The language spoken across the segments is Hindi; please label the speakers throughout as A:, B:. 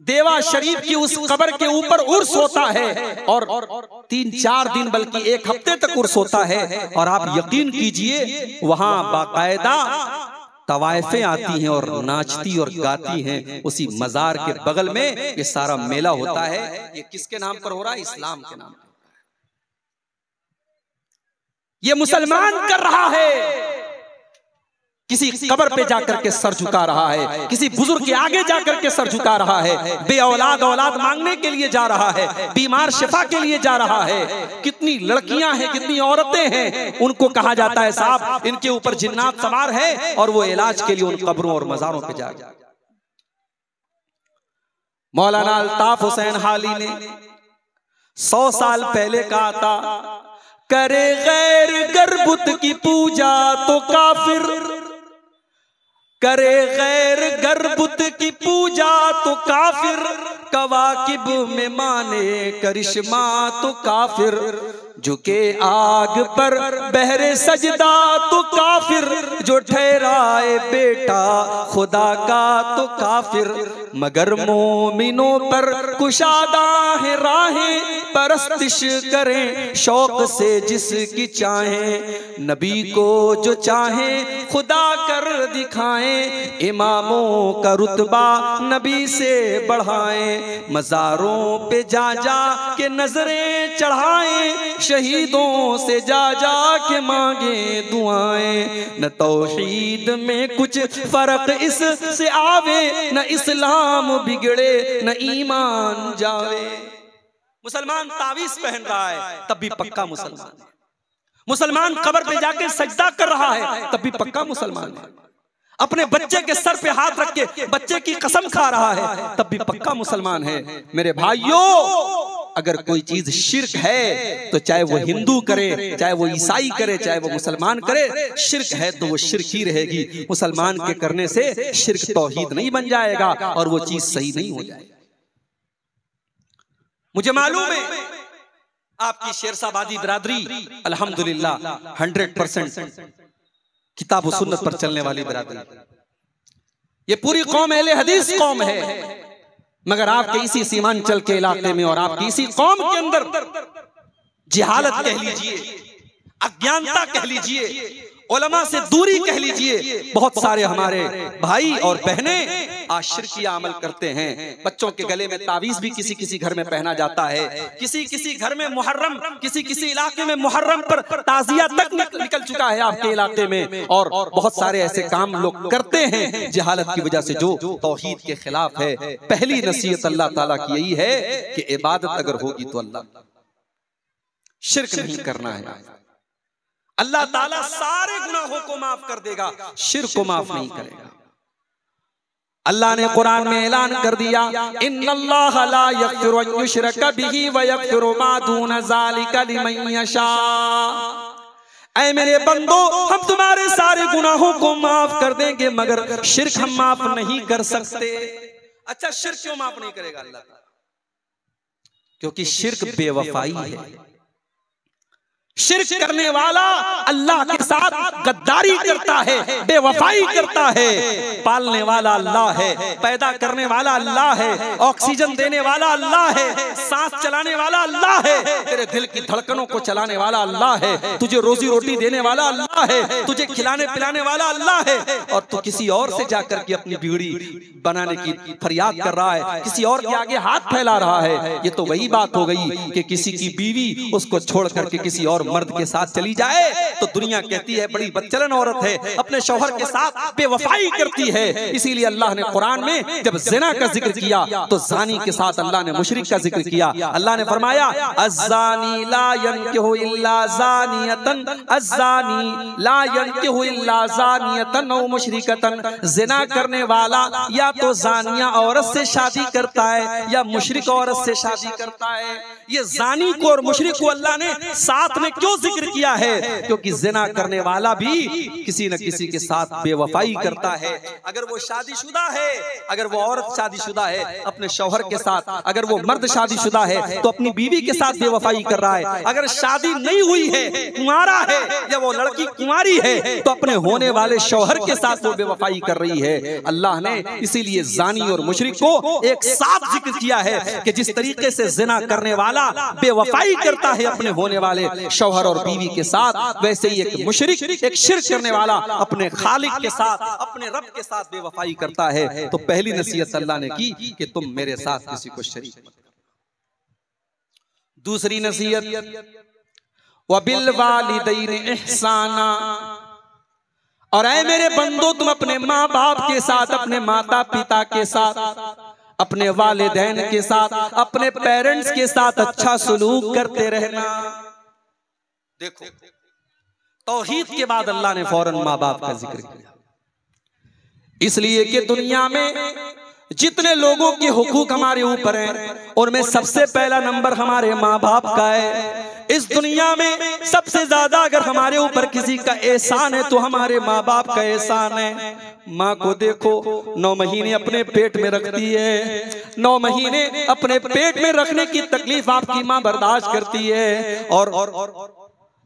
A: देवा शरीफ की उस कब्र के ऊपर उर्स होता है और 3-4 दिन बल्कि 1 हफ्ते तक उर्स होता है। और आप यकीन कीजिए वहां बाकायदा तवाइफें आती हैं और नाचती और गाती हैं। उसी मजार के बगल में ये सारा मेला होता है। ये किसके नाम पर हो रहा है? इस्लाम के नाम पर। ये मुसलमान कर रहा है, किसी कब्र पे जाकर के सर झुका रहा है, किसी बुजुर्ग के आगे जाकर के सर झुका रहा है, बे औलाद औलाद मांगने के लिए जा रहा है, बीमार शिफा के लिए जा रहा है। कितनी लड़कियां हैं, कितनी औरतें हैं, उनको कहा जाता है साहब इनके ऊपर जिन्नात सवार है, और वो इलाज के लिए उन कब्रों और मजारों पे जा रहा है। मौलाना अल्ताफ हुसैन हाली ने 100 साल पहले कहा था, करे गैर गर्बुत की पूजा तो काफिर, करे गैर गर्बुत की पूजा तो काफिर, कवाकिब में माने करिश्मा तो काफिर, झुके आग पर बहरे सजदा तो काफिर, जो ठहराए बेटा खुदा का तो काफिर, मगर मोमिनों पर कुशादा है राहें, परस्तिश करें शौक से जिसकी चाहें, नबी को जो चाहें खुदा कर दिखाएं, इमामों का रुतबा नबी से बढ़ाएं, मज़ारों पे जा जा के नजरें चढ़ाएं, शहीदों से जा जा के मांगे दुआएं, न तौहीद में कुछ फर्क इससे आवे, न इस्लाम बिगड़े न ईमान जावे। मुसलमान तावीज पहन रहा है तब भी पक्का मुसलमान है, मुसलमान कब्र पे जाके सजदा कर रहा है तब भी पक्का मुसलमान है, अपने बच्चे के सर पे हाथ रख के बच्चे की कसम खा रहा है तब भी पक्का मुसलमान है। मेरे भाइयों, अगर कोई चीज शिर्क है तो चाहे वो हिंदू करे, चाहे वो ईसाई करे, चाहे वो मुसलमान करे, शिर्क है तो वो शिर्क ही रहेगी। मुसलमान के करने से शिर्क तौहीद नहीं बन जाएगा और वो चीज सही नहीं हो जाएगी। मुझे मालूम है आपकी शेरशाबादी बिरादरी अल्हम्दुलिल्लाह 100% किताब और सुन्नत पर चलने वाली बिरादरी, ये पूरी कौम अहले हदीस कौम है, मगर आपके इसी सीमांचल के इलाके में और आपकी इसी कौम के अंदर जिहालत कह लीजिए, अज्ञानता कह लीजिए, उलमा से दूरी कह लीजिए, बहुत सारे हमारे भाई और बहनें आज शिरकिया अमल करते हैं। बच्चों के गले में तावीज भी किसी किसी घर में पहना जाता है, किसी किसी घर में मुहर्रम, किसी किसी इलाके में मुहर्रम पर ताजिया तक निकल चुका है आपके इलाके में, और बहुत सारे ऐसे काम लोग करते हैं जहालत की वजह से जो तौहीद के खिलाफ है। पहली नसीहत अल्लाह ताला की यही है कि इबादत अगर होगी तो अल्लाह, शिर्क नहीं करना है। अल्लाह ताला सारे गुनाहों को माफ कर देगा, शिर्क को माफ नहीं करेगा। अल्लाह ने कुरान में ऐलान कर दिया, इन्नल्लाह ला यग़फ़िरु अन युश्रका बिही व यग़फ़िरु मा दून ज़ालिका लिमन यशा। ऐ मेरे बंदो, हम तुम्हारे सारे गुनाहों को माफ कर देंगे मगर शिर्क हम माफ नहीं कर सकते। अच्छा, शिर्क क्यों माफ नहीं करेगा अल्लाह? क्योंकि शिर्क बेवफाई है। शिर्क करने वाला अल्लाह के साथ गद्दारी करता है, बेवफाई करता है। पालने वाला अल्लाह है, पैदा करने वाला अल्लाह है, ऑक्सीजन देने वाला अल्लाह है, सांस चलाने वाला अल्लाह है, तेरे दिल की धड़कनों को चलाने वाला अल्लाह है, तुझे रोजी रोटी देने वाला अल्लाह है, तुझे खिलाने पिलाने वाला अल्लाह है, और तू किसी और से जाकर के अपनी बिगड़ी बनाने की फरियाद कर रहा है, किसी और के आगे हाथ फैला रहा है। ये तो वही बात हो गई कि किसी की बीवी उसको छोड़ करके किसी और मर्द के साथ चली जाए तो दुनिया कहती है बड़ी बदचलन औरत है, अपने शौहर के साथ बेवफाई करती है। इसीलिए अल्लाह ने कुरान में जब ज़िना का जिक्र किया तो ज़ानी के साथ अल्लाह ने मुशरिक का जिक्र किया। अल्लाह ने फरमाया, अज़्ज़ानी ला यनकिहु इल्ला ज़ानियतन, अज़्ज़ानी ला यनकिहु इल्ला ज़ानियतन औ मुशरिकतन। ज़िना करने वाला या तो ज़ानिया औरत से शादी करता है या मुशरिक औरत से शादी करता है। ये ज़ानी को और मुशरिक को अल्लाह ने साथ में क्यों जिक्र किया है? क्योंकि जिना करने वाला भी किसी न किसी के साथ बेवफाई करता है। अगर वो शादीशुदा है, अगर वो औरत शादीशुदा है अपने शौहर के साथ, अगर वो मर्द शादीशुदा है तो अपनी बीवी के साथ बेवफाई कर रहा है। अगर शादी नहीं हुई है, कुंवारा है, या वो लड़की कुंवारी है तो अपने होने वाले शौहर के साथ वो बेवफाई कर रही है। अल्लाह ने इसीलिए जानी और मुशरिक को एक साथ जिक्र किया है कि जिस तरीके से जिना करने वाला बेवफाई करता है अपने होने वाले शौहर और बीवी के साथ, वैसे ही एक मुशरिक, एक शिर्क करने वाला अपने खालिक के साथ, अपने रब के साथ बेवफाई करता है। तो पहली नसीहत अल्लाह ने की कि तुम मेरे साथ किसी को शरीक मत करो। दूसरी नसीहत वबिल वालिदैन इहसाना, और ऐ मेरे बंदो तुम अपने माँ बाप के साथ, अपने माता पिता के साथ, अपने वालिदैन के साथ, अपने पेरेंट्स के साथ अच्छा सलूक करते रहना। देखो, तौहीद के बाद अल्लाह ने फौरन माँ बाप का जिक्र किया, इसलिए कि दुनिया में जितने लोगों के हुकूक हमारे ऊपर हैं उनमें सबसे पहला नंबर हमारे माँ बाप का है। इस दुनिया में सबसे ज्यादा अगर हमारे ऊपर किसी का एहसान है तो हमारे माँ बाप का एहसान है। माँ को देखो, 9 महीने अपने पेट में रखती है, 9 महीने अपने पेट में रखने की तकलीफ आपकी माँ बर्दाश्त करती है, और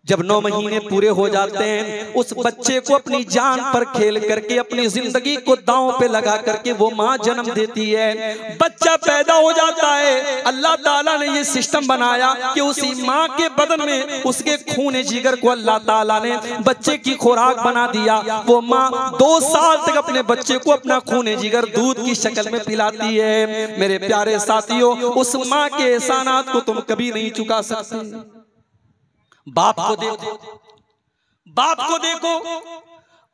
A: जब 9 महीने पूरे हो जाते हैं उस बच्चे को अपनी जान पर खेल करके, अपनी जिंदगी को दांव पे लगा करके वो माँ जन्म देती है। बच्चा पैदा हो जाता है, अल्लाह ताला ने ये सिस्टम बनाया कि उसी माँ के बदन में उसके खून जिगर को अल्लाह ताला ने बच्चे की खुराक बना दिया। वो माँ 2 साल तक अपने बच्चे को अपना खून जिगर दूध की शक्ल में पिलाती है। मेरे प्यारे साथियों, उस माँ के एहसानात को तुम कभी नहीं चुका सकते। बाप को देखो, बाप को देखो,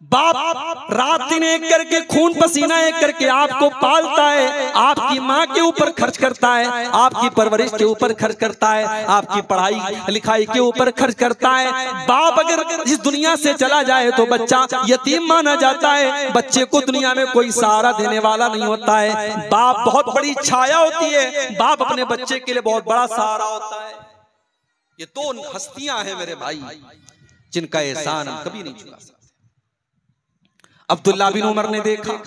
A: बाप रात दिन एक करके, खून पसीना एक करके आपको पालता है, आपकी माँ के ऊपर खर्च करता है, आपकी परवरिश के ऊपर खर्च करता है, आपकी पढ़ाई लिखाई के ऊपर खर्च करता है। बाप अगर इस दुनिया से चला जाए तो बच्चा यतीम माना जाता है, बच्चे को दुनिया में कोई सहारा देने वाला नहीं होता है। बाप बहुत बड़ी छाया होती है, बाप अपने बच्चे के लिए बहुत बड़ा सहारा होता है। ये 2 हस्तियां हैं मेरे भाई जिनका एहसान हम कभी नहीं चुका सकते। अब्दुल्ला बिन उमर ने देखा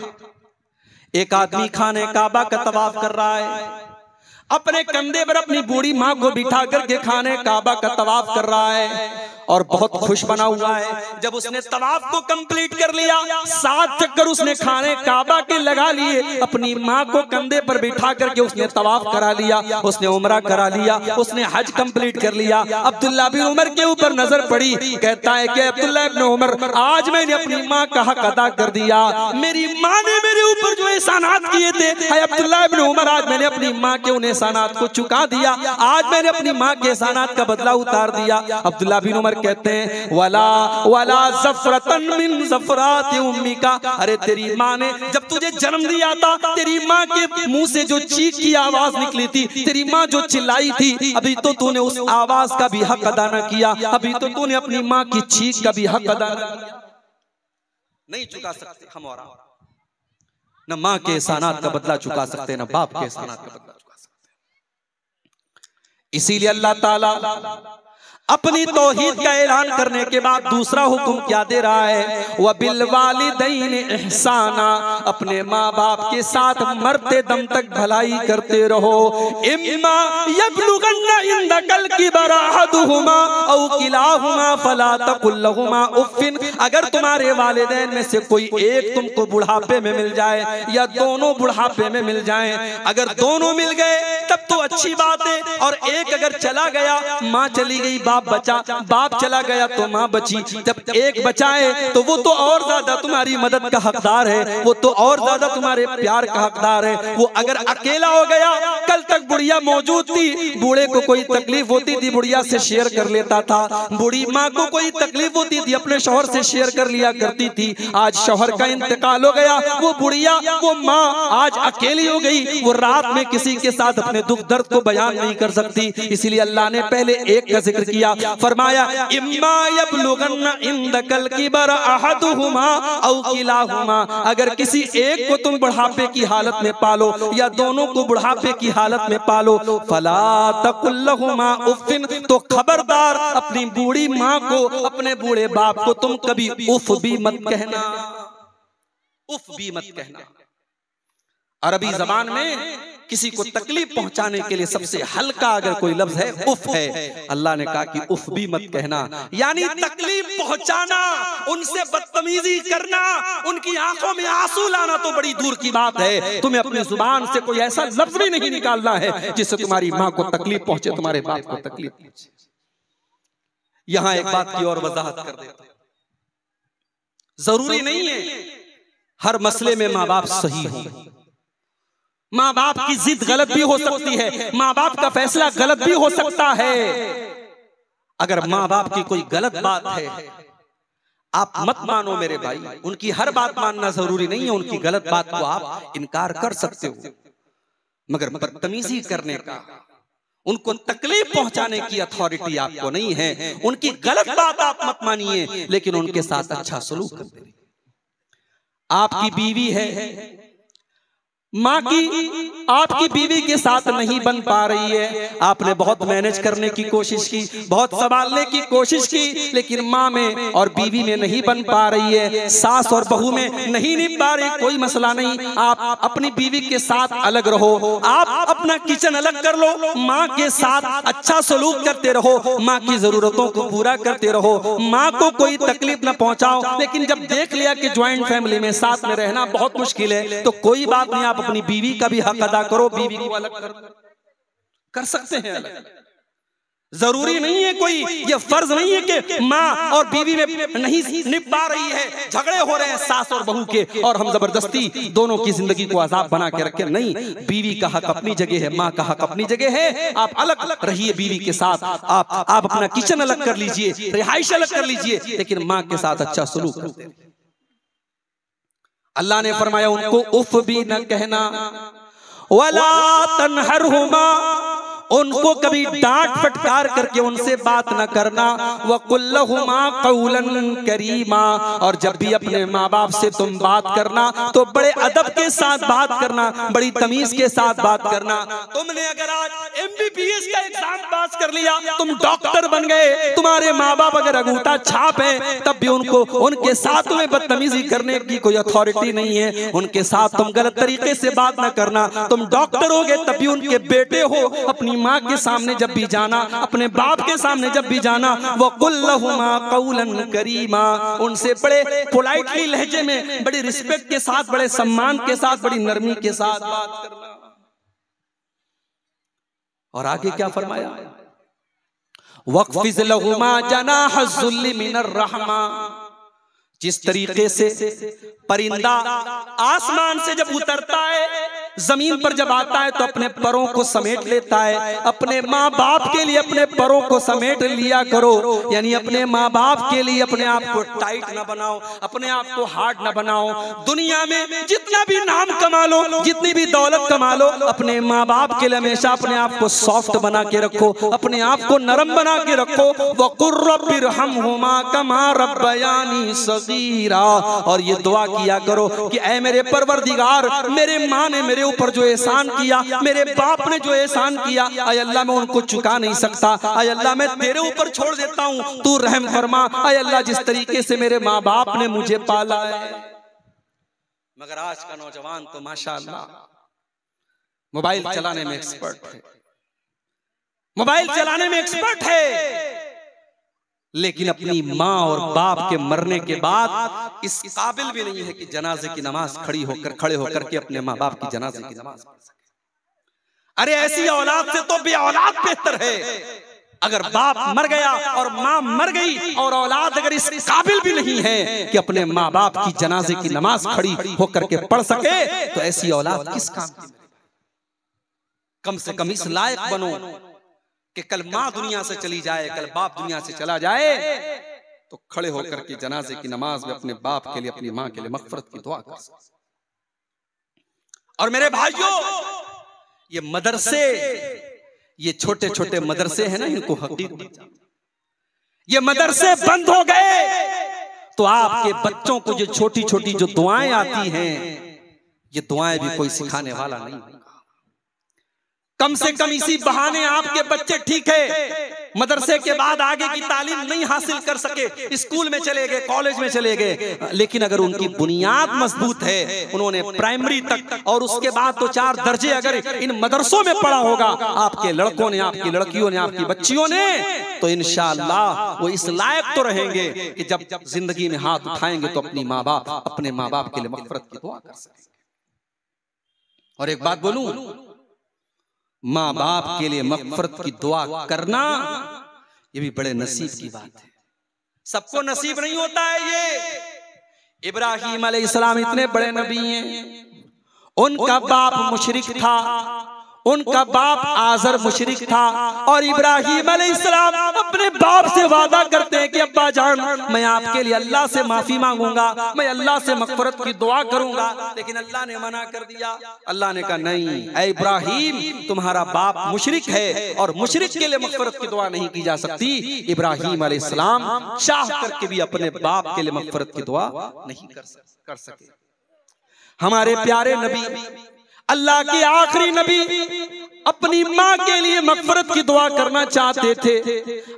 A: एक आदमी खाने काबा का तवाफ कर रहा है, अपने कंधे पर अपनी बूढ़ी माँ को बिठा करके खाने काबा का तवाफ कर रहा है और बहुत खुश बना हुआ है। जब उसने तवाफ को कंप्लीट कर लिया, 7 चक्कर उसने खाने काबा के लगा लिए, अपनी माँ को कंधे पर बिठा करके उसने तवाफ करा लिया, उसने उमरा करा लिया, उसने हज कंप्लीट कर लिया। अब्दुल्ला बिन उमर के ऊपर नजर पड़ी, कहता है कि अब्दुल्ला इब्न उमर, आज मैंने अपनी माँ का हक अदा कर दिया। मेरी माँ ने मेरे ऊपर जो एहसानात किए थे, अब्दुल्ला इब्न उमर, आज मैंने अपनी माँ के उन एहसानात को चुका दिया, आज मैंने अपनी माँ के एहसानात का बदला उतार दिया। अब्दुल्ला बिन उमर कहते हैं वला वला ज़फ़रतन मिन ज़फ़राति उम्मिका, अरे तेरी माँ ने जब तुझे जन्म दिया था, तेरी माँ के मुंह से जो चीख की आवाज निकली थी, तेरी माँ जो चिल्लाई थी, अभी तो तूने उस आवाज का भी हक अदा न किया, अभी तो तूने अपनी माँ की चीख का भी हक अदा नहीं चुका सकते। हम और न माँ के एहसानात का बदला चुका सकते, न बाप के एहसानात का बदला चुका सकते। इसीलिए अल्लाह ताला अपनी तौहीद का ऐलान करने के बाद दूसरा हुक्म क्या दे रहा है? वह बिल वालिदैन इहसाना, अपने माँ बाप के साथ मरते दम तक भलाई करते रहो। इम्मा यबलुगन्ना इंदकल किबरा अहदुहुमा औ किलाहुमा फला तकुल लहुमा उफ्फिन, अगर तुम्हारे वालिदैन में से कोई एक तुमको बुढ़ापे में मिल जाए या दोनों बुढ़ापे में मिल जाए, अगर दोनों मिल गए तब तो अच्छी बात है, और एक अगर चला गया, माँ चली गई बाप बचा, बाप चला गया तो माँ बची, जब एक बचा है तो वो तो और ज्यादा तुम्हारी मदद का हकदार है, वो तो और ज्यादा तुम्हारे प्यार का हकदार है। वो अगर अकेला हो गया, कल तक बुढ़िया मौजूद थी, बूढ़े को कोई तकलीफ होती थी बुढ़िया से शेयर कर लेता था, बूढ़ी माँ को कोई तकलीफ होती थी अपने शौहर से शेयर कर लिया करती थी। आज शौहर का इंतकाल हो गया, वो बुढ़िया, वो माँ आज अकेली हो गई, वो रात में किसी के साथ अपने दुख दर्द को बयान नहीं कर सकती, इसलिए अल्लाह ने पहले एक का जिक्र किया, फरमाया इम्मा यबलुगन्ना इंदकल किबर अहदुहुमा औ किलाहुमा, अगर किसी एक को तुम बुढ़ापे की हालत में पालो या दोनों को बुढ़ापे की हालत में पालो, फला तकुल लहुमा उफ़िन, तो खबरदार अपनी बूढ़ी माँ को, अपने बूढ़े बाप को तुम कभी उफ भी मत कहना, उफ भी मत कहना। अरबी जबान में किसी को तकलीफ पहुंचाने के लिए सबसे हल्का अगर कोई लफ्ज है उफ है। अल्लाह ने कहा कि उफ भी मत कहना, यानी तकलीफ पहुंचाना, उनसे बदतमीजी करना, उनकी आंखों में आंसू लाना तो बड़ी दूर की बात है। तुम्हें अपनी जुबान से कोई ऐसा लफ्ज भी नहीं निकालना है जिससे तुम्हारी माँ को तकलीफ पहुंचे, तुम्हारे बाप को तकलीफ पहुंचे। यहां एक बात की और वजाहत कर देता हूं, जरूरी नहीं है हर मसले में माँ बाप सही हो। माँ बाप की जिद गलत भी हो सकती है, माँ बाप का फैसला गलत भी हो सकता है। अगर माँ बाप की कोई गलत बात है आप मत मानो मेरे भाई, उनकी हर बात मानना जरूरी नहीं है, उनकी गलत बात को आप इनकार कर सकते हो, मगर बदतमीजी करने का, उनको तकलीफ पहुंचाने की अथॉरिटी आपको नहीं है। उनकी गलत बात आप मत मानिए, लेकिन उनके साथ अच्छा सलूक करिए। आपकी बीवी है, माँ की आपकी बीवी के साथ नहीं बन पा रही है, आपने बहुत मैनेज करने की कोशिश की, बहुत संभालने की कोशिश की, लेकिन माँ में और बीवी में नहीं बन पा रही है, सास और बहू में नहीं निभ पा रही, कोई मसला नहीं, आप अपनी बीवी के साथ अलग रहो, आप अपना किचन अलग कर लो, माँ के साथ अच्छा सलूक करते रहो, माँ की जरूरतों को पूरा करते रहो, माँ को कोई तकलीफ न पहुंचाओ। लेकिन जब देख लिया कि ज्वाइंट फैमिली में साथ में रहना बहुत मुश्किल है, तो कोई बात नहीं, आप अपनी बीवी का भी हक अदा करो, बीवी को अलग कर सकते हैं अलग। जरूरी नहीं है कोई, ये फर्ज नहीं है कि माँ और बीवी में नहीं निभ पा रही है, झगड़े हो रहे हैं सास और बहू के और हम जबरदस्ती दोनों की जिंदगी को आजाद बना के रखें। नहीं, बीवी का हक अपनी जगह है, माँ का हक अपनी जगह है। आप अलग रहिए बीवी के साथ, आप अपना किचन अलग कर लीजिए, रिहाइश अलग कर लीजिए, लेकिन माँ के साथ अच्छा सलूक करते हैं। अल्लाह ने फरमाया उनको उफ भी न कहना, वला तनहरहुमा, उनको कभी डांट फटकार करके उनसे बात न करना, वकुल्लहुमा कौलन करीमा, और जब भी अपने माँ बाप से तुम बात करना तो बड़े अदब के साथ बात करना, बड़ी तमीज के साथ बात करना। तुमने अगर आज MBBS का एग्जाम पास कर लिया, तुम डॉक्टर बन गए, तुम्हारे माँ बाप अगर अंगूठा छाप है, तब भी उनके साथ तुम्हें बदतमीजी करने की कोई अथॉरिटी नहीं है, उनके साथ तुम गलत तरीके से बात न करना। तुम डॉक्टर हो गए तब भी उनके बेटे हो, अपनी माँ के सामने जब भी जाना, अपने बाप के सामने जब भी जाना, वो कुल्लहुमा कौलन करीमा, उनसे बड़े पोलाइटली लहजे में, बड़ी रिस्पेक्ट के साथ, बड़े सम्मान के साथ, बड़ी नरमी के साथ बात करना। और आगे क्या फरमाया, वक़्फ़िज़ लहुमा जनाह ज़ुल्लि मिनर रहमा, जिस तरीके से परिंदा आसमान से जब उतरता है, जमीन पर जब आता है तो अपने परों को समेट लेता है, अपने माँ बाप के लिए अपने परों को समेट लिया करो, यानी अपने माँ बाप के लिए अपने आप को टाइट ना बनाओ, अपने आप को हार्ड ना बनाओ। दुनिया में जितना भी नाम कमा लो, जितनी भी दौलत कमा लो, अपने माँ बाप के लिए हमेशा अपने आप को सॉफ्ट बना के रखो, अपने आप को नरम बना के रखो। वक़ुर रब्बिरहमहुमा कमा रब्बयानी सगीरा, और ये दुआ किया करो कि ऐ मेरे परवरदिगार, मेरे माँ ने मेरे ऊपर जो एहसान किया, मेरे बाप ने जो एहसान किया, आय अल्लाह मैं उनको चुका नहीं सकता, आय अल्लाह मैं तेरे ऊपर छोड़ देता हूँ, तू रहम फरमा। आय अल्लाह जिस तरीके से मेरे माँ बाप ने मुझे पाला है। मगर आज का नौजवान तो माशाअल्लाह मोबाइल चलाने में एक्सपर्ट है, मोबाइल चलाने में एक्सपर्ट है, लेकिन अपनी माँ और बाप के मरने के बाद इस काबिल भी नहीं है कि जनाजे की नमाज खड़े होकर के अपने माँ बाप की जनाजे की नमाज पढ़ सके। अरे ऐसी औलाद से तो बे औलाद बेहतर है। अगर बाप मर गया और माँ मर गई और औलाद अगर इस काबिल भी नहीं है कि अपने माँ बाप की जनाजे की नमाज खड़ी होकर के पढ़ सके, तो ऐसी औलाद किस काम की? कम से कम इस लायक बनो कि कल माँ दुनिया से चली जाए, कल बाप दुनिया से चला जाए, तो खड़े होकर के जनाजे की नमाज में अपने बाप के लिए, अपनी माँ के लिए मग़फ़िरत की दुआ कर। और मेरे भाइयों, ये मदरसे, ये छोटे छोटे मदरसे हैं ना, इनको हकीकत, ये मदरसे बंद हो गए तो आपके बच्चों को जो छोटी छोटी जो दुआएं आती हैं, ये दुआएं भी कोई सिखाने वाला नहीं। कम से कम इसी बहाने आपके बच्चे ठीक है मदरसे के बाद आगे की तालीम नहीं हासिल कर सके, स्कूल में चले गए, कॉलेज में चले गए, लेकिन अगर उनकी बुनियाद मजबूत है, उन्होंने प्राइमरी तक और उसके बाद तो 4 दर्जे अगर इन मदरसों में पढ़ा होगा आपके लड़कों ने, आपकी लड़कियों ने, आपकी बच्चियों ने, तो इंशाअल्लाह वो इस लायक तो रहेंगे कि जब जिंदगी में हाथ उठाएंगे तो अपने माँ बाप के लिए मग़फ़िरत की दुआ कर सकेंगे। और एक बात बोलूं, माँ बाप के लिए मग़फ़िरत की दुआ करना ये भी बड़े नसीब की बात है। सबको नसीब नहीं होता है ये। इब्राहीम अलैहिस्सलाम इतने बड़े नबी हैं, उनका बाप मुशरिक था, उनका बाप आज़र मुशरिक था, और इब्राहीम अलैहिस्सलाम अपने बाप से वादा करते हैं कि अब्बा जान मैं आपके लिए अल्लाह से माफी मांगूंगा, मैं अल्लाह से मग़फ़िरत की दुआ करूंगा, लेकिन अल्लाह ने मना कर दिया। अल्लाह ने कहा नहीं ऐ इब्राहीम, तुम्हारा बाप मुशरिक है और मुशरिक के लिए मग़फ़िरत की दुआ नहीं की जा सकती। इब्राहीम अलैहिस्सलाम चाह करके भी अपने बाप के लिए मग़फ़िरत की दुआ नहीं कर सके। हमारे प्यारे नबी, अल्लाह के आखिरी नबी, अपनी माँ के लिए मग़फ़िरत की दुआ करना चाहते थे।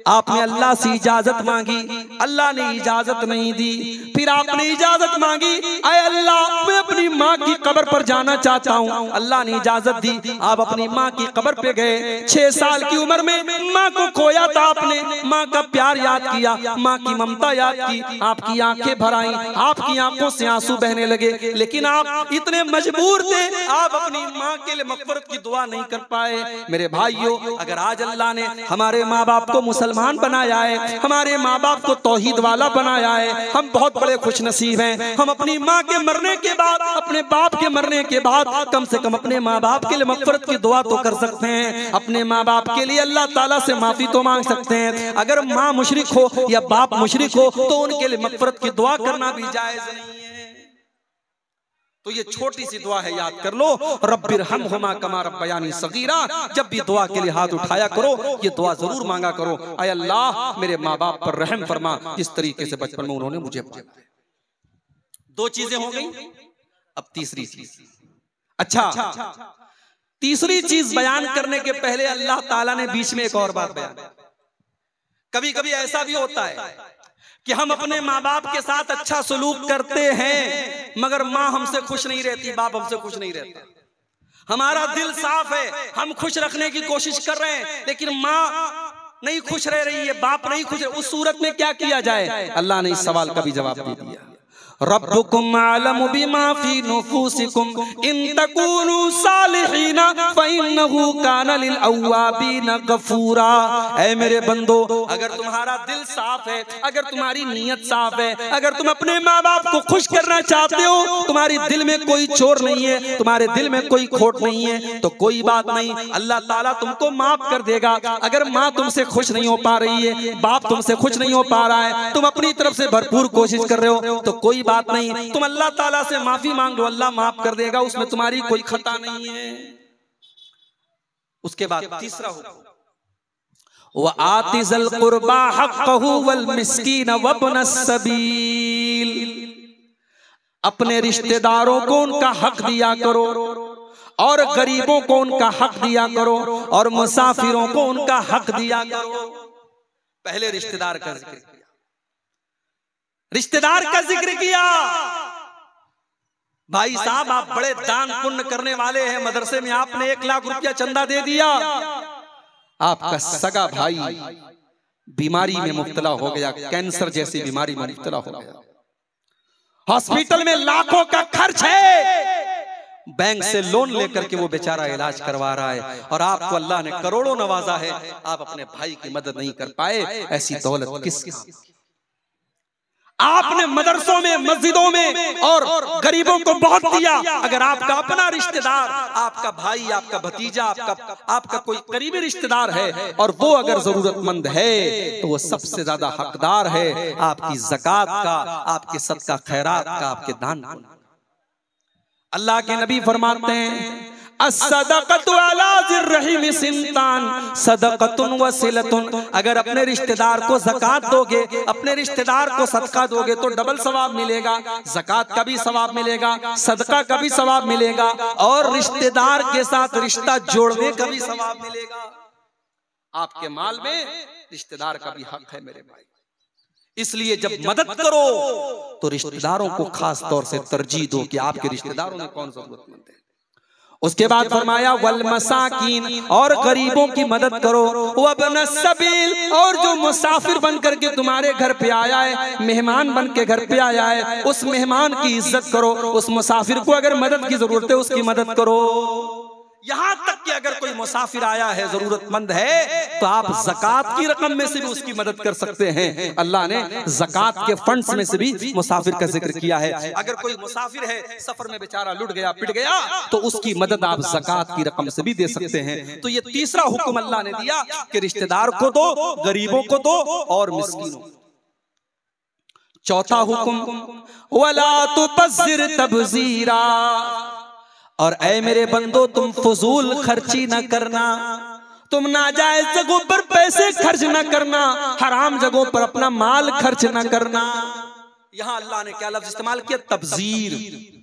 A: आपने अल्लाह से इजाजत मांगी, अल्लाह ने इजाजत नहीं दी। फिर आपने इजाजत मांगी, ऐ अल्लाह मैं अपनी माँ की कब्र पर जाना चाहता हूँ। अल्लाह ने इजाजत दी, आप अपनी माँ की कब्र पे गए। 6 साल की उम्र में माँ को खोया था आपने, माँ का प्यार याद किया, माँ की ममता याद की, आपकी आंखें भर आईं, आपकी आंखों से आंसू बहने लगे, लेकिन आप इतने मजबूर थे, आप अपनी माँ के लिए मग़फ़िरत की दुआ नहीं कर पाए। मेरे भाइयों, अगर आज अल्लाह ने हमारे माँ बाप को मुसलमान बनाया है, हमारे माँ बाप को तौहीद वाला बनाया है, हम बहुत बड़े खुशनसीब हैं। हम अपनी माँ के मरने के बाद, अपने बाप के मरने के बाद कम से कम अपने माँ बाप के लिए मग़फ़िरत की दुआ तो कर सकते हैं। अपने माँ बाप के लिए अल्लाह ताला से माफी तो मांग सकते हैं। अगर माँ मुशरिक हो या बाप मुशरिक हो तो उनके लिए मग़फ़िरत की दुआ करना भी जायज़ नहीं है। तो ये छोटी सी दुआ है, याद कर लो, रब्बिरहमहुमा कमा रब्बयानी सगीरा। जब भी दुआ के लिए हाथ उठाया करो, ये दुआ जरूर मांगा करो, ऐ अल्लाह मेरे माँ बाप पर रहम फरमा, जिस तरीके से बचपन में उन्होंने मुझे पाला। 2 चीजें हो गई, अब तीसरी चीज। अच्छा, तीसरी चीज बयान करने के पहले अल्लाह ताला ने बीच में एक और बात बयान। कभी कभी ऐसा भी होता है कि हम अपने माँ बाप के साथ अच्छा सलूक करते हैं, मगर माँ हमसे खुश नहीं रहती, बाप हमसे खुश नहीं रहता। हमारा दिल साफ है, हम खुश रखने की कोशिश कर रहे हैं, लेकिन माँ नहीं खुश रह रही है, बाप नहीं खुश, उस सूरत में क्या किया जाए? अल्लाह ने इस सवाल का भी जवाब दे दिया। रब्बुकुम अअलमु बिमा फी नुफूसिकुम इन तकूनु सालिहीना फइन्नहु काना लिल अव्वाबीन गफूरा। ऐ मेरे बंदो, अगर तुम्हारा दिल साफ है, अगर तुम्हारी नीयत साफ है, अगर तुम अपने माँ बाप को खुश करना चाहते हो, तुम्हारे दिल में कोई चोर नहीं है, तुम्हारे दिल में कोई खोट नहीं है, तो कोई बात नहीं, अल्लाह ताला तुमको माफ कर देगा। अगर माँ तुमसे खुश नहीं हो पा रही है, बाप तुमसे खुश नहीं हो पा रहा है, तुम अपनी तरफ से भरपूर कोशिश कर रहे हो, तो कोई बात नहीं, तुम अल्लाह ताला से माफी मांग लो, अल्लाह माफ कर देगा, उसमें तुम्हारी कोई खता नहीं है। उसके बाद तीसरा हो व आतिज़ल कुर्बा हक़्क़हु वल मिस्कीन वब्नस सबील। अपने रिश्तेदारों को उनका हक दिया करो और गरीबों को उनका हक दिया करो और मुसाफिरों को उनका हक दिया करो। पहले रिश्तेदार का जिक्र किया, रिश्तेदार का जिक्र किया। भाई साहब, आप बड़े दान पुण्य करने वाले हैं, मदरसे में आपने 1 लाख रुपया चंदा दे दिया, आपका सगा भाई बीमारी में मुब्तला हो गया, कैंसर जैसी बीमारी में मुब्तला हो गया, हॉस्पिटल में लाखों का खर्च है, बैंक से लोन लेकर के वो बेचारा इलाज करवा रहा है, और आपको अल्लाह ने करोड़ों नवाजा है, आप अपने भाई की मदद नहीं कर पाए। ऐसी दौलत किस काम की? आपने मदरसों में, मस्जिदों में और गरीबों को बहुत दिया। अगर आपका अपना रिश्तेदार, आपका भाई, आपका भतीजा, आपका कोई करीबी रिश्तेदार है और वो अगर जरूरतमंद है, तो वो सबसे ज्यादा हकदार है आपकी ज़कात का, आपके सदका खैरात का, आपके दान का। अल्लाह के नबी फरमाते हैं, अस्सदक़तु अला ज़िर्रहिम सिंतान सदक़तुन व सिलतुन। अगर अपने रिश्तेदार को ज़कात दोगे, अपने रिश्तेदार को सदका दोगे तो डबल सवाब मिलेगा। ज़कात का भी सवाब मिलेगा, सदका का भी सवाब मिलेगा, और रिश्तेदार के साथ रिश्ता जोड़ने का भी सवाब मिलेगा। आपके माल में रिश्तेदार का भी हक है मेरे भाई। इसलिए जब मदद करो तो रिश्तेदारों को खास तौर से तरजीह दो कि आपके रिश्तेदारों में कौन जरूरतमंद है। उसके बाद फरमाया वल मसाकीन, और गरीबों की मदद करो, वब्न सबील, और जो मुसाफिर बन करके तुम्हारे घर पे आया है, मेहमान बन के घर पे आया है, उस मेहमान की इज्जत करो। उस मुसाफिर को अगर मदद की जरूरत है उसकी मदद करो। यहां तक कि अगर कोई मुसाफिर आया है, जरूरतमंद है, तो आप ज़कात की रकम में से भी उसकी मदद कर सकते हैं। अल्लाह ने ज़कात के फंड्स में से भी मुसाफिर का जिक्र किया है। अगर कोई मुसाफिर है, सफर में बेचारा लुट गया, पिट गया, तो उसकी मदद आप ज़कात की रकम से भी दे सकते हैं। तो ये तीसरा हुक्म अल्लाह ने दिया कि रिश्तेदार को दो, गरीबों को दो, और मिस्कीनों। चौथा हुक्म वला तुबज़िर तबज़ीरा, और ऐ मेरे बंदो तुम फजूल खर्ची न करना, तुम नाजायज जगहों पर पैसे खर्च न करना, हराम जगहों पर अपना माल खर्च न करना। यहां अल्लाह ने क्या लफ्ज इस्तेमाल किया? तबजीर।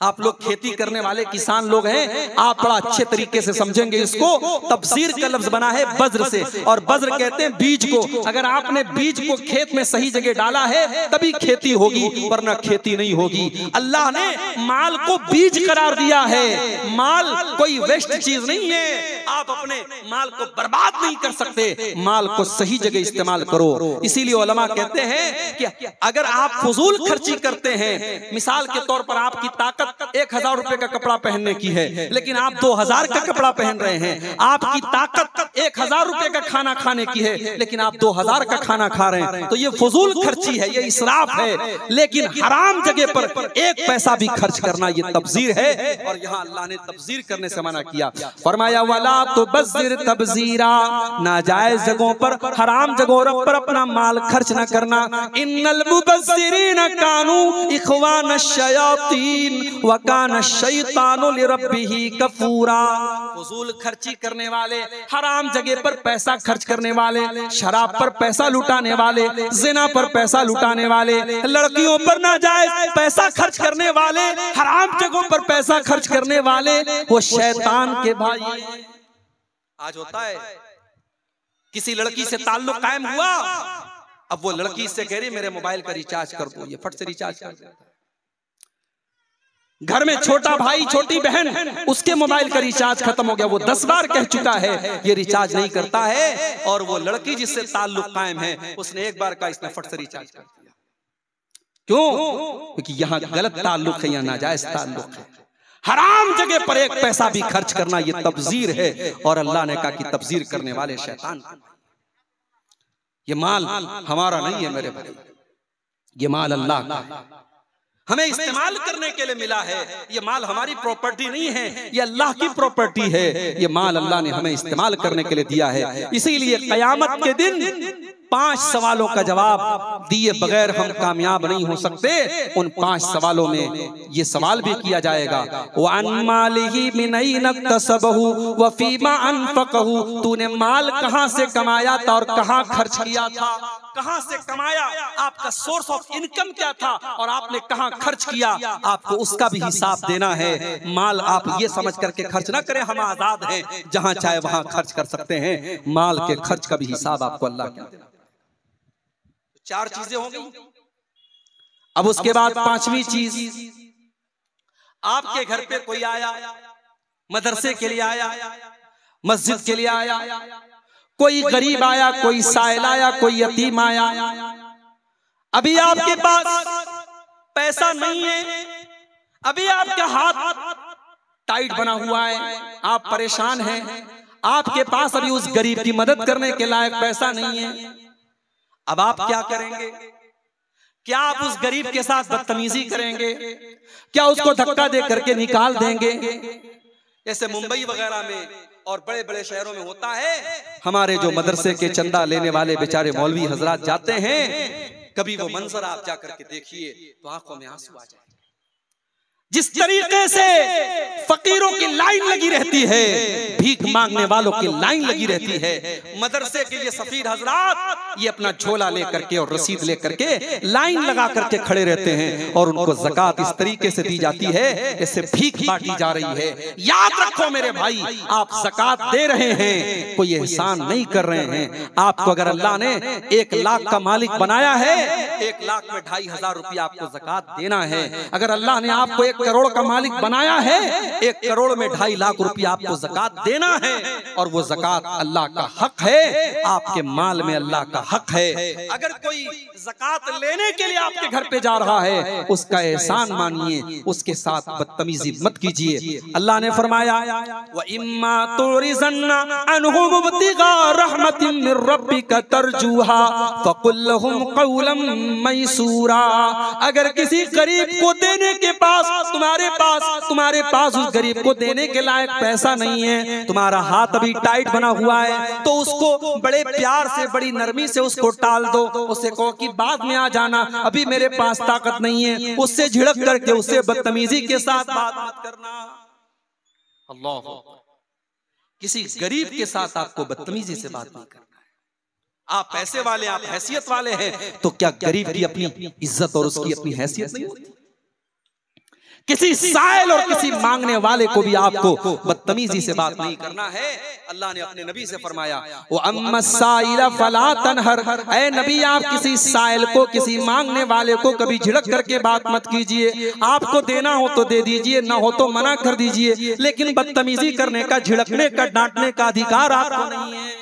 A: आप लोग खेती करने वाले किसान लोग हैं, आप बड़ा अच्छे तरीके से समझेंगे इसको। तबजीर का लफ्ज बना है बज्र से, और बज्र कहते हैं बीज को। अगर आपने बीज को खेत में सही जगह डाला है तभी खेती होगी, वरना खेती नहीं होगी। अल्लाह ने माल को बीज करार दिया है। माल कोई वेस्ट चीज नहीं है, आप अपने माल को बर्बाद नहीं कर सकते, माल को सही जगह इस्तेमाल करो। इसीलिए उलमा कहते हैं कि अगर आप फजूल खर्ची करते हैं, मिसाल के तौर पर आपकी ताकत 1000 रुपए का कपड़ा पहनने की है, लेकिन आप 2000 का कपड़ा पहन रहे हैं। आपकी ताकत 1000 रुपए का खाना खाने की है, लेकिन आप 2000 का खाना खा रहे हैं, तो ये फजूल खर्ची है, ये इसराफ है। लेकिन हराम जगह पर एक पैसा भी खर्च करना ये तबजीर है, और यहाँ अल्लाह ने तबजीर करने से मना किया। फरमाया वला तुबज़िर तबजीरा, नाजायज जगहों पर, हराम जगहों पर अपना माल खर्च न करना। इन्नल मुबज़्ज़िरीन कानू इख्वान अश-शयातीन वकान शैतानु लिरब्बिही कफूरा। फजूल खर्ची करने वाले, हराम जगह पर पैसा खर्च करने वाले, शराब पर पैसा लुटाने वाले, जिना पर पैसा लुटाने वाले, लड़कियों पर नाजायज पैसा खर्च करने वाले, हराम जगहों पर पैसा खर्च करने वाले, वो शैतान के भाई। आज होता है किसी लड़की से ताल्लुक कायम हुआ, अब वो लड़की से कह रही मेरे मोबाइल का रिचार्ज कर दो, ये फट से रिचार्ज कर देता है। घर में छोटा भाई छोटी बहन, उसके मोबाइल का रिचार्ज खत्म हो गया, वो 10 बार कह चुका है ये रिचार्ज नहीं करता है, और वो लड़की जिससे ताल्लुक कायम है उसने एक बार का इसने फट से रिचार्ज कर दिया। क्यों? क्योंकि यहाँ गलत ताल्लुक है, यहाँ नाजायज ताल्लुक है। हराम जगह पर एक पैसा भी खर्च करना ये तबजीर है, और अल्लाह ने कहा कि तबजीर करने वाले शैतान। ये माल हमारा नहीं है मेरे भाई, ये माल अल्लाह का है, हमें इस्तेमाल करने के लिए मिला है। ये माल हमारी प्रॉपर्टी नहीं है, ये अल्लाह की प्रॉपर्टी है। ये माल अल्लाह ने हमें इस्तेमाल करने के लिए दिया है। इसीलिए क़यामत के दिन 5 सवालों का जवाब दिए बगैर हम कामयाब नहीं हो सकते। उन 5 सवालों में ये सवाल भी किया जाएगा, वअन मालिही मिन ऐन इक्तसबहु व फीमा अनफक़हु, तूने माल कहां से कमाया था और कहां खर्च किया था। कहां से कमाया, आपका सोर्स ऑफ इनकम क्या था, और आपने कहां खर्च किया, आपको उसका भी हिसाब देना है। माल आप ये समझ करके खर्च ना करें हम आजाद हैं, जहां चाहे वहां खर्च कर सकते हैं। माल के खर्च का भी हिसाब आपको अल्लाह के देना। 4 चीजें हो गई। अब उसके बाद 5वीं चीज, आपके घर पे कोई आया, मदरसे के लिए आया, मस्जिद के लिए आया, कोई गरीब आया, कोई साइल आया, कोई यतीम आया। अभी आपके पास पैसा नहीं है, अभी आपका हाथ टाइट बना हुआ है, आप परेशान हैं, आपके पास अभी उस गरीब की मदद करने के लायक पैसा नहीं है। अब आप क्या करेंगे? क्या आप उस गरीब के साथ बदतमीजी करेंगे? क्या उसको धक्का दे करके निकाल देंगे? जैसे मुंबई वगैरह में और बड़े बड़े शहरों में होता है, हमारे जो मदरसे के चंदा लेने वाले बेचारे मौलवी हजरात जाते हैं, कभी वो मंजर आप जाकर के देखिए तो आंखों में आंसू आ जाएंगे। जिस तरीके से फकीरों की लाइन लगी रहती है, भीख मांगने वालों की लाइन लगी रहती है, मदरसे के ये सफीर हजरात ये अपना झोला लेकर के और रसीद लेकर के लाइन लगा करके खड़े रहते हैं और उनको ज़कात इस तरीके से दी जाती है जैसे भीख बांटी जा रही है। याद रखो मेरे भाई, आप ज़कात दे रहे हैं, कोई एहसान नहीं कर रहे हैं। आपको अगर अल्लाह ने 1 लाख का मालिक बनाया है, 1 लाख में 2,500 रुपया आपको ज़कात देना है। अगर अल्लाह ने आपको 1 करोड़ का मालिक बनाया है, 1 करोड़ में 2.5 लाख रुपया आपको ज़कात देना है, और वो ज़कात अल्लाह का हक है, आपके माल में अल्लाह का हक है। अगर कोई ज़कात लेने के लिए आपके घर पे जा रहा है, उसका एहसान मानिए, उसके साथ बदतमीजी मत कीजिए। अल्लाह ने फरमाया व इम्मा तुरिज़न्ना अनहुम इब्तिगा रहमतिन मिन रब्बिका तरजूहा फकुल लहुम क़ौलन मैसूरा। अगर किसी गरीब को देने के पास तुम्हारे पास उस गरीब को देने के लायक पैसा नहीं है, तुम्हारा हाथ अभी टाइट बना हुआ है, तो उसको बड़े प्यार से, बड़ी नरमी से उसको टाल दो। उससे कहो कि बाद में आ जाना, अभी मेरे पास ताकत नहीं है। उससे झिड़क करके, उससे बदतमीजी के साथ बात मत करना। अल्लाह, किसी गरीब के साथ आपको बदतमीजी से बात नहीं करना है। आप पैसे वाले, आप हैसियत वाले हैं, तो क्या गरीब की अपनी इज्जत और उसकी अपनी हैसियत नहीं होती? किसी साइल और किसी मांगने वाले को भी आपको बदतमीजी से बात नहीं करना है। अल्लाह ने अपने नबी से फरमाया वो अम्मा साइला फला तनहर, ऐ नबी आप किसी साइल को, किसी मांगने वाले को कभी झिड़क करके बात मत कीजिए। आपको देना हो तो दे दीजिए, ना हो तो मना कर दीजिए, लेकिन बदतमीजी करने का, झिड़कने का, डांटने का अधिकार आपको नहीं है।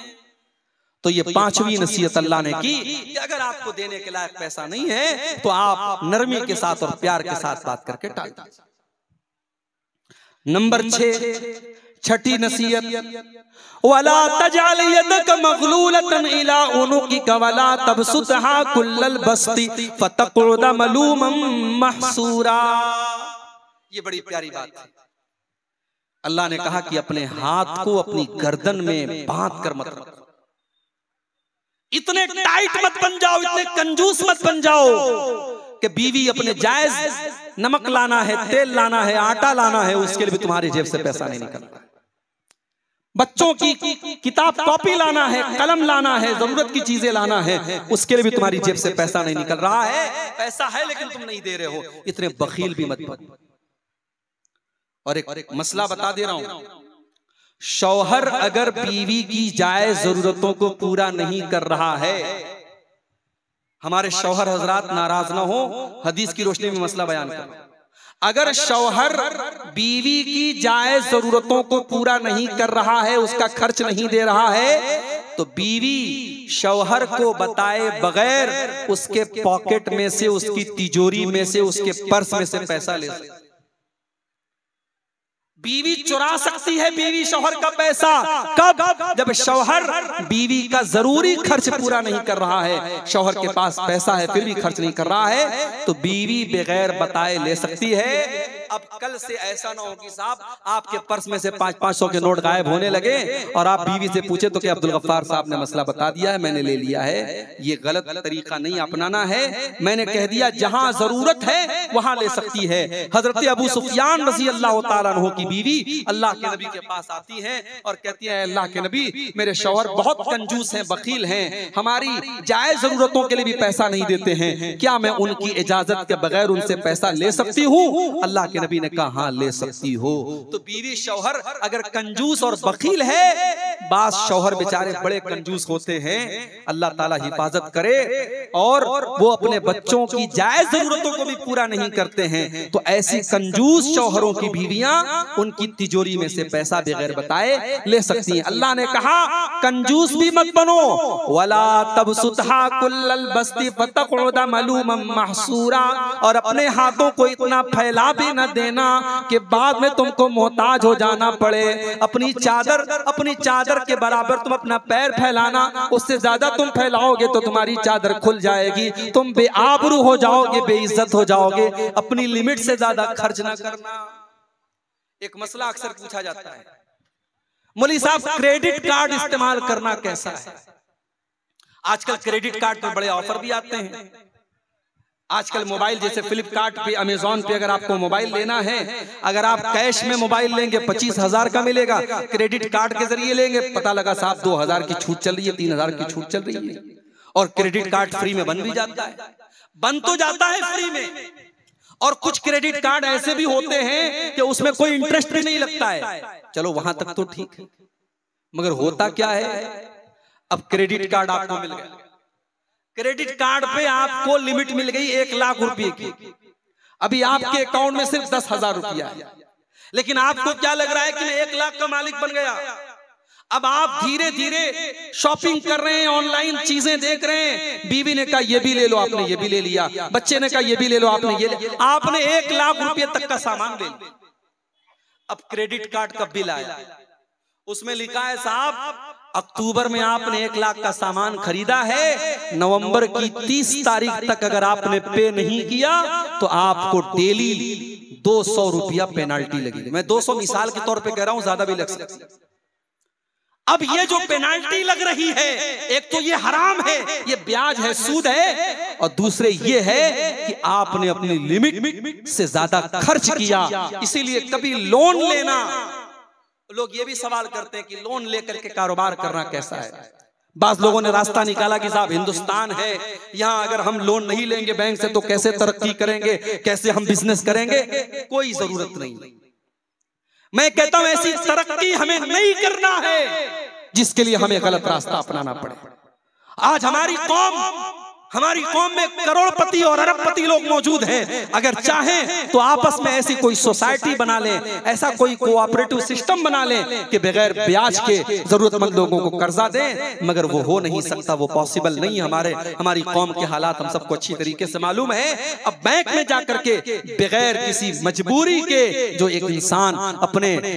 A: तो ये 5वीं नसीहत अल्लाह ने की कि अगर आपको देने के लायक पैसा नहीं है तो आप नरमी के साथ और प्यार के साथ बात करके टाल दीजिए। नंबर 6, छठी नसीहत वला तजाल यदक मगलूलतन इला उनुकिक वला तबसुतहा कुल्लल बस्ती फतक़ुद मलूमम महसूरा। ये बड़ी प्यारी बात है। अल्लाह ने कहा कि अपने हाथ को अपनी गर्दन में बांध कर मत रखो, इतने टाइट मत बन जाओ, इतने कंजूस मत बन जाओ कि बीवी अपने जायज नमक लाना है, तेल लाना है, आटा लाना है, उसके लिए भी तुम्हारी जेब से पैसा नहीं निकलता। बच्चों की किताब कॉपी लाना है, कलम लाना है, जरूरत की चीजें लाना है, उसके लिए भी तुम्हारी जेब से पैसा नहीं निकल रहा है। पैसा है लेकिन तुम नहीं दे रहे हो, इतने बखील भी मत बनो। और एक मसला बता दे रहा हूं, शौहर अगर बीवी की जायज जरूरतों को पूरा नहीं कर रहा है, हमारे शौहर हजरात नाराज ना हो, हदीस की रोशनी में मसला बयान कर, अगर शौहर बीवी की जायज जरूरतों को पूरा नहीं कर रहा है, उसका खर्च नहीं दे रहा है, तो बीवी शौहर को बताए बगैर उसके पॉकेट में से, उसकी तिजोरी में से, उसके पर्स में से पैसा ले सकती है। बीवी चुरा सकती है बीवी शौहर का पैसा, कब? जब शौहर बीवी का जरूरी खर्च पूरा नहीं कर रहा है, शौहर के पास पैसा है फिर भी खर्च नहीं कर रहा है, तो बीवी बगैर बताए ले सकती है। अब कल से ऐसा ना हो कि साहब आपके पर्स में से 500-500 के नोट गायब होने लगे और आप बीवी से पूछे तो कि अब्दुल गफ्फार साहब ने मसला बता दिया है, मैंने ले लिया है। ये गलत तरीका नहीं अपनाना है। मैंने कह दिया जहां जरूरत है वहां ले सकती है। हजरत अबू सुफियान रज़ी अल्लाह तआला अन्हु की बीवी अल्लाह के नबी के पास आती है और कहती है, अल्लाह के नबी मेरे शौहर बहुत कंजूस हैं, बखील हैं, हमारी जायज जरूरतों के लिए भी पैसा नहीं देते हैं, क्या मैं उनकी इजाजत के बगैर उनसे पैसा ले सकती हूँ? अल्लाह के नबी ने कहा हाँ ले सकती हो। तो बीवी शौहर अगर कंजूस और बखील है, बास शौहर बेचारे बड़े कंजूस होते हैं, अल्लाह ताला हिफाजत करे, और वो अपने बच्चों की जायज जरूरतों को भी पूरा नहीं करते हैं, तो ऐसी कंजूस शौहरों की बीवियां उनकी तिजोरी में से पैसा बगैर बताए ले सकती हैं। अल्लाह ने कहा कंजूस भी मत बनो, वला तबसुतहा कुल्लल बस्ती फतक़ुद मलूमम महसूरा, और अपने हाथों को इतना फैला भी न देना कि बाद में तुमको मोहताज हो जाना पड़े। अपनी चादर के बराबर तुम अपना पैर फैलाना, उससे ज्यादा तुम फैलाओगे तो तुम्हारी चादर खुल जाएगी, तुम बेआबरू हो जाओगे, बेइज्जत हो जाओगे। अपनी लिमिट से ज्यादा खर्च ना करना। एक मसला अक्सर पूछा जाता है, मौलवी साहब क्रेडिट कार्ड इस्तेमाल करना कैसा है? आजकल क्रेडिट कार्ड पे बड़े ऑफर भी आते हैं, आजकल मोबाइल जैसे फ्लिपकार्ट पे, अमेजॉन पे अगर आपको मोबाइल लेना है, अगर आप कैश में मोबाइल लेंगे 25,000 का मिलेगा, क्रेडिट कार्ड के जरिए लेंगे पता लगा साहब 2,000 की छूट चल रही है, 3,000 की छूट चल रही है, और क्रेडिट कार्ड फ्री में बन भी जाता है। बन तो जाता है फ्री में, और कुछ क्रेडिट कार्ड ऐसे भी होते हैं कि उसमें कोई इंटरेस्ट भी नहीं लगता है। चलो वहां तक तो ठीक है, मगर होता क्या है, अब क्रेडिट कार्ड आपको मिल गया, क्रेडिट कार्ड पे आपको लिमिट मिल गई 1 लाख रुपए की, अभी आपके अकाउंट में सिर्फ 10,000 रुपया है, लेकिन आपको क्या लग रहा है कि मैं 1 लाख का मालिक बन गया। अब आप धीरे धीरे शॉपिंग कर रहे हैं, ऑनलाइन चीजें देख रहे हैं, बीवी ने कहा ये भी ले लो, आपने ये भी ले लिया, बच्चे ने कहा ये भी ले लो, आपने ये ले, आपने 1 लाख रुपए तक का सामान ले लिया। अब क्रेडिट कार्ड का बिल आया, उसमें लिखा है साहब अक्टूबर में आपने 1 लाख का सामान खरीदा है, नवंबर की 30 तारीख तक अगर आपने पे नहीं किया तो आपको डेली 200 रुपया पेनाल्टी लगेगी। मैं 200 मिसाल के तौर पे कह रहा हूं, ज्यादा भी लग सकती है। अब ये जो पेनाल्टी लग रही है, एक तो ये हराम है, ये ब्याज है, सूद है, और दूसरे ये है कि आपने अपनी लिमिट से ज्यादा खर्च किया। इसीलिए कभी लोन लेना, लोग ये भी सवाल करते हैं कि लोन लेकर के कारोबार करना कैसा है। बास लोगों ने रास्ता निकाला कि साहब हिंदुस्तान है, यहाँ अगर हम लोन नहीं लेंगे बैंक से तो कैसे तरक्की करेंगे, कैसे हम बिजनेस करेंगे। कोई जरूरत नहीं। मैं कहता हूं ऐसी तरक्की हमें नहीं करना है जिसके लिए हमें गलत रास्ता अपनाना पड़े। आज हमारी कौम में करोड़पति और अरबपति लोग मौजूद हैं। अगर चाहें तो आपस में ऐसी कोई सोसाइटी बना लें, ऐसा कोई कोऑपरेटिव सिस्टम बना लें कि बगैर ब्याज के जरूरतमंद लोगों को कर्जा दें, मगर वो हो नहीं सकता, वो पॉसिबल नहीं। हमारी कौम के हालात हम सबको अच्छी तरीके से मालूम है। अब बैंक में जाकर के बगैर किसी मजबूरी के जो एक इंसान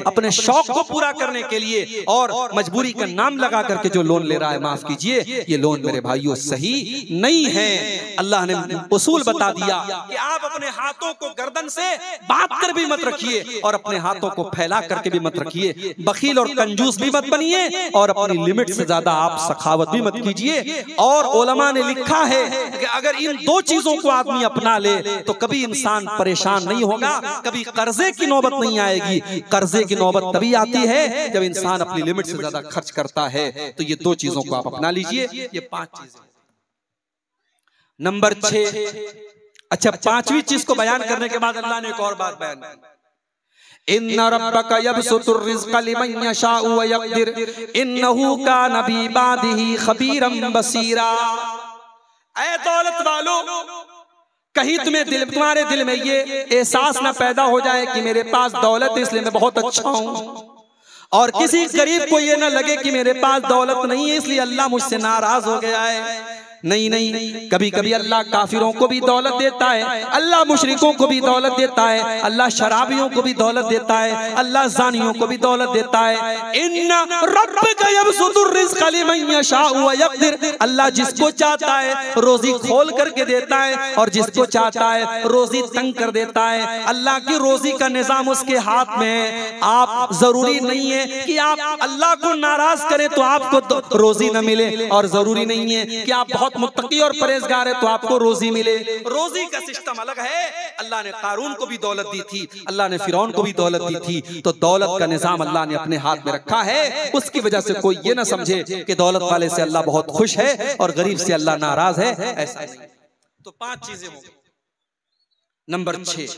A: अपने शौक को पूरा करने के लिए और मजबूरी का नाम लगा करके जो लोन ले रहा है, माफ कीजिए, ये लोन मेरे भाइयों सही नहीं है। अल्लाह ने उसूल बता दिया कि आप अपने हाथों को गर्दन से बांध कर भी मत रखिए और अपने हाथों को फैला करके भी मत रखिए। बखील और कंजूस भी मत बनिए और अपनी लिमिट से ज्यादा आप सखावत भी मत कीजिए। और उलमा ने लिखा है कि अगर इन 2 चीजों को आदमी अपना ले तो कभी इंसान परेशान नहीं होगा, कभी कर्जे की नौबत नहीं आएगी। कर्जे की नौबत तभी आती है जब इंसान अपनी लिमिट से ज्यादा खर्च करता है। तो ये 2 चीजों को आप अपना लीजिए। ये 5 चीजें। नंबर 6, अच्छा 5वीं चीज को बयान करने के बाद अल्लाह ने एक और बात बयान की, इन्ना रब्बका यबसुतुर रिज़्क़ लिमन यशाउ व यक़दिर इन्नहु काना बिइबादिही खबीरम बसीरा। ऐ दौलत वालों, कहीं तुम्हारे दिल में ये एहसास ना पैदा हो जाए कि मेरे पास दौलत है इसलिए मैं बहुत अच्छा हूं, और किसी गरीब को ये ना लगे कि मेरे पास दौलत नहीं है इसलिए अल्लाह मुझसे नाराज हो गया है। नहीं, कभी कभी अल्लाह काफिरों को भी दौलत देता है, अल्लाह मुशरिकों को भी दौलत देता है, अल्लाह शराबियों को भी दौलत देता है, अल्लाह ज़ानियों को भी दौलत देता है। इन्ना रब्बका यबसुतुर रिज़्क़ लिमन यशाउ व यक़दिर, अल्लाह जिसको चाहता है रोजी खोल करके देता है और जिसको चाहता है रोजी तंग कर देता है। अल्लाह की रोजी का निजाम उसके हाथ में है। आप जरूरी नहीं है कि आप अल्लाह को नाराज करें तो आपको रोजी न मिले, और जरूरी नहीं है कि आप बहुत मुत्तकी और परहेजगार है तो आपको रोजी मिले। रोजी का सिस्टम अलग है। अल्लाह ने कारून को भी दौलत दी थी, अल्लाह ने फिरौन को भी दौलत दी थी। तो दौलत का निजाम अल्लाह ने अपने हाथ में रखा है। उसकी वजह से कोई ये ना समझे कि दौलत वाले से अल्लाह बहुत खुश है और गरीब से अल्लाह नाराज है, ऐसा नहीं। तो 5 चीजें हो। नंबर 6,